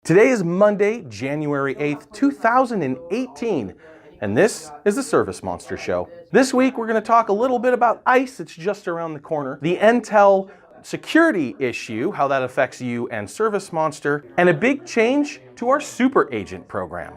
Today is Monday, January 8th, 2018, and this is the Service Monster Show. This week, we're going to talk a little bit about ICE, it's just around the corner, the Intel security issue, how that affects you and Service Monster, and a big change to our Super Agent program.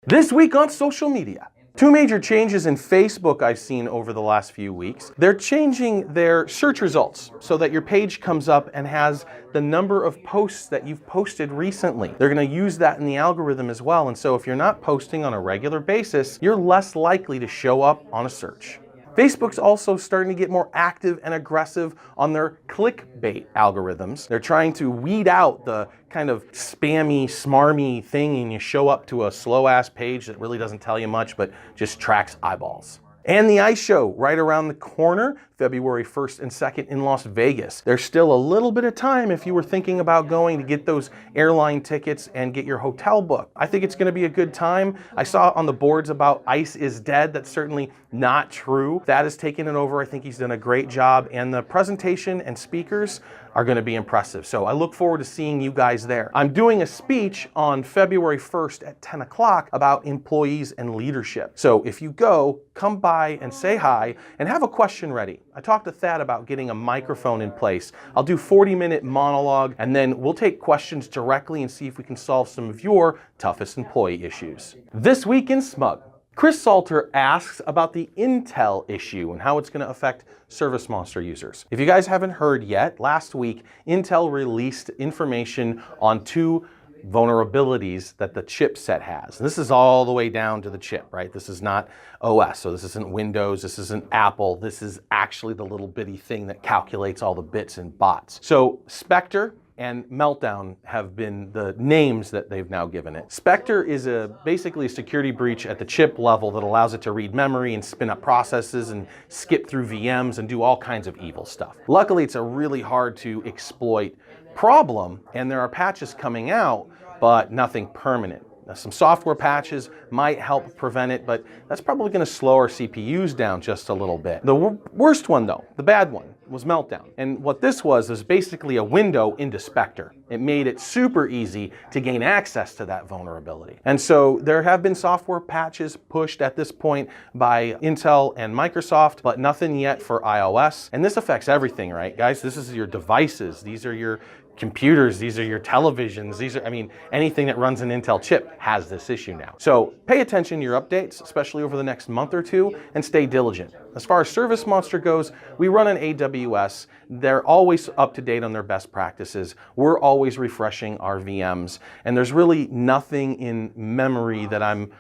This week on social media. Two major changes in Facebook I've seen over the last few weeks. They're changing their search results so that your page comes up and has the number of posts that you've posted recently. They're going to use that in the algorithm as well, and so if you're not posting on a regular basis, you're less likely to show up on a search. Facebook's also starting to get more active and aggressive on their clickbait algorithms. They're trying to weed out the kind of spammy, smarmy thing and you show up to a slow-ass page that really doesn't tell you much but just tracks eyeballs. And the ICE show right around the corner, February 1st and 2nd in Las Vegas. There's still a little bit of time if you were thinking about going to get those airline tickets and get your hotel booked. I think it's going to be a good time. I saw on the boards about ICE is dead. That's certainly not true. Thad has taken it over. I think he's done a great job, and the presentation and speakers are going to be impressive. So I look forward to seeing you guys there. I'm doing a speech on February 1st at 10 o'clock about employees and leadership. So if you go, come by and say hi and have a question ready. I talked to Thad about getting a microphone in place. I'll do 40-minute monologue and then we'll take questions directly and see if we can solve some of your toughest employee issues. This week in Smug, Chris Salter asks about the Intel issue and how it's going to affect Service Monster users. If you guys haven't heard yet, last week Intel released information on two vulnerabilities that the chipset has. And this is all the way down to the chip, right? This is not OS, so this isn't Windows, this isn't Apple, this is actually the little bitty thing that calculates all the bits and bots. So Spectre and Meltdown have been the names that they've now given it. Spectre is basically a security breach at the chip level that allows it to read memory and spin up processes and skip through VMs and do all kinds of evil stuff. Luckily, it's a really hard to exploit problem, and there are patches coming out, but nothing permanent. Now, some software patches might help prevent it, but that's probably going to slow our CPUs down just a little bit. The worst one, though, the bad one, was Meltdown. And what this was basically a window into Spectre. It made it super easy to gain access to that vulnerability. And so there have been software patches pushed at this point by Intel and Microsoft, but nothing yet for iOS. And this affects everything, right, guys? This is your devices. These are your computers, these are your televisions, anything that runs an Intel chip has this issue now. So pay attention to your updates, especially over the next month or two, and stay diligent. As far as Service Monster goes, we run an AWS. They're always up to date on their best practices. We're always refreshing our VMs, and there's really nothing in memory that I'm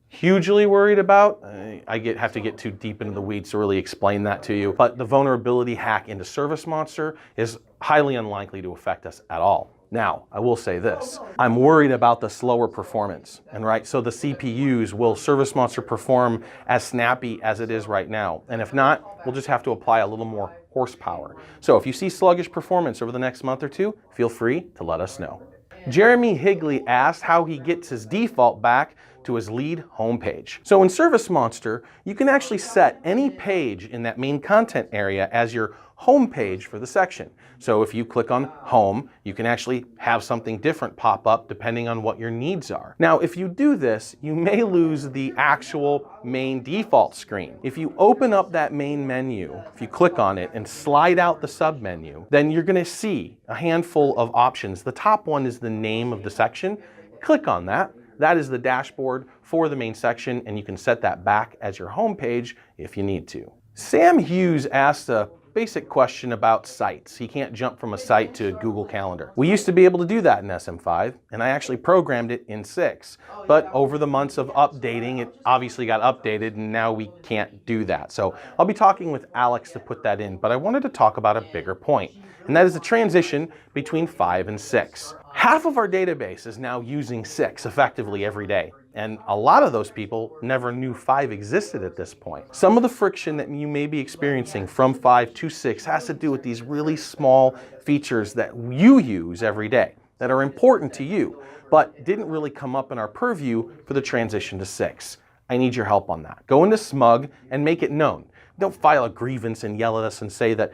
hugely worried about. I have to get too deep into the weeds to really explain that to you. But the vulnerability hack into Service Monster is highly unlikely to affect us at all. Now, I will say this. I'm worried about the slower performance. So the CPUs, will Service Monster perform as snappy as it is right now? And if not, we'll just have to apply a little more horsepower. So if you see sluggish performance over the next month or two, feel free to let us know. Jeremy Higley asked how he gets his default back to his lead homepage. So in Service Monster, you can actually set any page in that main content area as your home page for the section. So if you click on home, you can actually have something different pop up depending on what your needs are. Now, if you do this, you may lose the actual main default screen. If you open up that main menu, if you click on it and slide out the sub menu, then you're going to see a handful of options. The top one is the name of the section. Click on that. That is the dashboard for the main section, and you can set that back as your home page if you need to. Sam Hughes asked a basic question about sites. He can't jump from a site to Google Calendar. We used to be able to do that in SM5, and I actually programmed it in 6. But over the months of updating, it obviously got updated, and now we can't do that. So I'll be talking with Alex to put that in, but I wanted to talk about a bigger point, and that is the transition between 5 and 6. Half of our database is now using 6 effectively every day. And a lot of those people never knew 5 existed at this point. Some of the friction that you may be experiencing from 5 to 6 has to do with these really small features that you use every day that are important to you, but didn't really come up in our purview for the transition to 6. I need your help on that. Go into Smug and make it known. Don't file a grievance and yell at us and say that,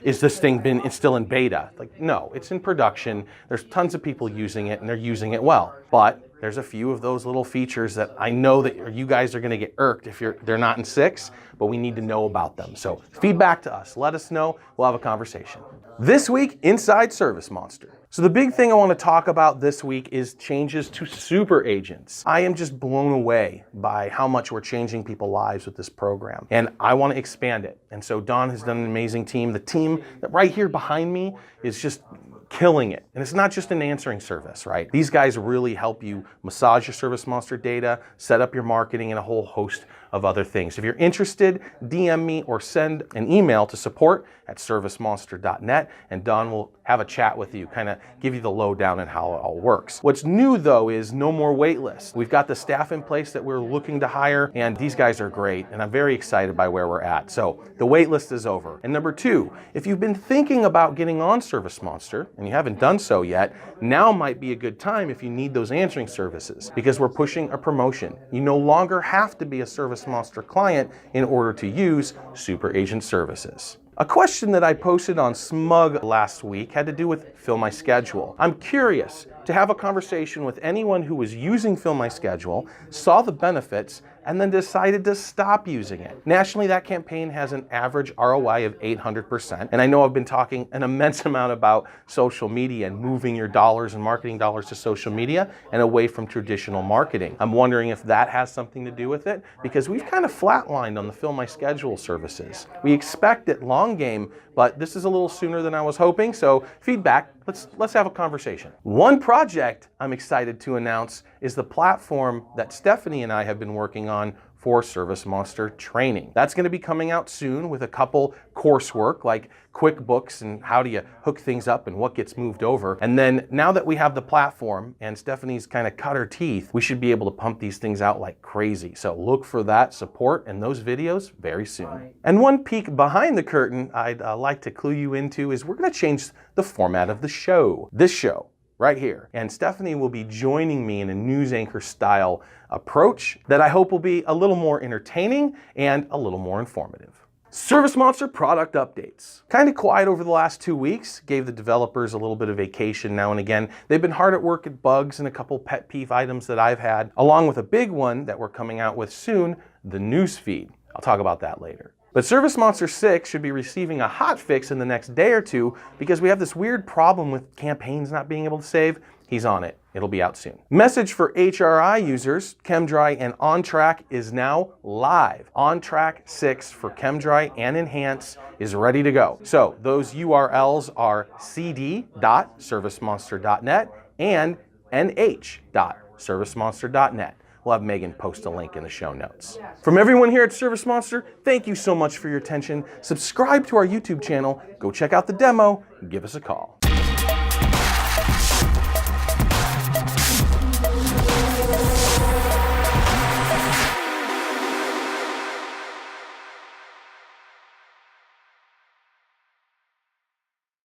is this thing it's still in beta? Like, no, it's in production. There's tons of people using it and they're using it well. But there's a few of those little features that I know that you guys are going to get irked if they're not in 6, but we need to know about them. So feedback to us. Let us know. We'll have a conversation. This week, inside Service Monster. So the big thing I want to talk about this week is changes to super agents. I am just blown away by how much we're changing people's lives with this program, and I want to expand it. And so Don has done an amazing team. The team that right here behind me is just killing it. And it's not just an answering service, right? These guys really help you massage your Service Monster data, set up your marketing, and a whole host of other things. If you're interested, DM me or send an email to support@servicemonster.net, and Don will have a chat with you, kind of give you the lowdown on how it all works. What's new though is no more wait lists. We've got the staff in place that we're looking to hire, and these guys are great, and I'm very excited by where we're at. So the wait list is over. And number 2, if you've been thinking about getting on Service Monster and you haven't done so yet, now might be a good time if you need those answering services, because we're pushing a promotion. You no longer have to be a Service Monster client in order to use super agent services. A question that I posted on Smug last week had to do with Fill My Schedule. I'm curious to have a conversation with anyone who was using Fill My Schedule, saw the benefits, and then decided to stop using it. Nationally, that campaign has an average ROI of 800%. And I know I've been talking an immense amount about social media and moving your dollars and marketing dollars to social media and away from traditional marketing. I'm wondering if that has something to do with it, because we've kind of flatlined on the Fill My Schedule services. We expect it long game, but this is a little sooner than I was hoping. So feedback, let's have a conversation. One project I'm excited to announce is the platform that Stephanie and I have been working on for Service Monster training. That's going to be coming out soon with a couple coursework like QuickBooks and how do you hook things up and what gets moved over. And then now that we have the platform and Stephanie's kind of cut her teeth, we should be able to pump these things out like crazy. So look for that support and those videos very soon. And one peek behind the curtain I'd like to clue you into is we're going to change the format of the show. This show right here. And Stephanie will be joining me in a news anchor style approach that I hope will be a little more entertaining and a little more informative. Service Monster product updates. Kind of quiet over the last 2 weeks. Gave the developers a little bit of vacation now and again. They've been hard at work at bugs and a couple pet peeve items that I've had, along with a big one that we're coming out with soon, the news feed. I'll talk about that later. But Service Monster 6 should be receiving a hot fix in the next day or two because we have this weird problem with campaigns not being able to save. He's on it. It'll be out soon. Message for HRI users, ChemDry and OnTrack is now live. OnTrack 6 for ChemDry and Enhance is ready to go. So those URLs are cd.servicemonster.net and nh.servicemonster.net. We'll have Megan post a link in the show notes. From everyone here at Service Monster, thank you so much for your attention. Subscribe to our YouTube channel, go check out the demo, and give us a call.